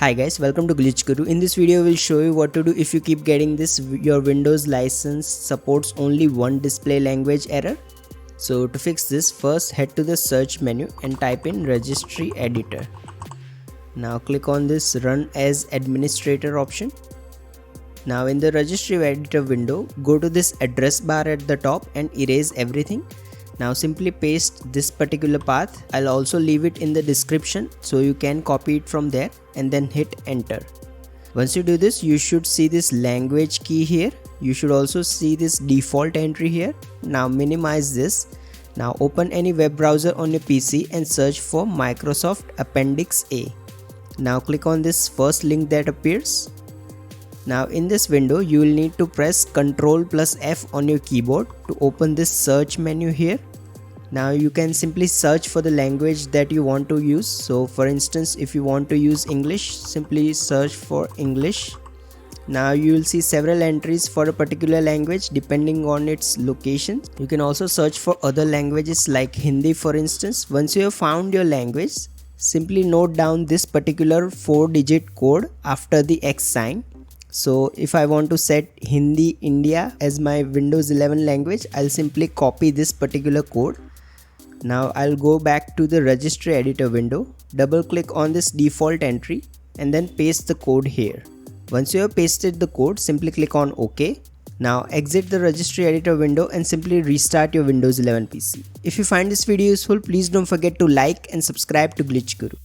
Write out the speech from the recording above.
Hi guys, welcome to Glitch Guru. In this video, we'll show you what to do if you keep getting this your Windows license supports only one display language error. So to fix this, first head to the search menu and type in Registry Editor. Now click on this Run as Administrator option. Now in the Registry Editor window, go to this address bar at the top and erase everything. Now simply paste this particular path. I'll also leave it in the description so you can copy it from there and then hit enter. Once you do this, you should see this language key here. You should also see this default entry here. Now minimize this. Now open any web browser on your PC and search for Microsoft Appendix A. Now click on this first link that appears. Now in this window, you will need to press Ctrl+F on your keyboard to open this search menu here. Now you can simply search for the language that you want to use. So for instance, if you want to use English, simply search for English. Now you will see several entries for a particular language depending on its location. You can also search for other languages like Hindi for instance. Once you have found your language, simply note down this particular 4-digit code after the X sign. So if I want to set Hindi India as my Windows 11 language, I'll simply copy this particular code. Now I'll go back to the Registry Editor window, double click on this default entry and then paste the code here. Once you have pasted the code, simply click on OK. Now exit the Registry Editor window and simply restart your Windows 11 PC. If you find this video useful, please don't forget to like and subscribe to Glitch Guru.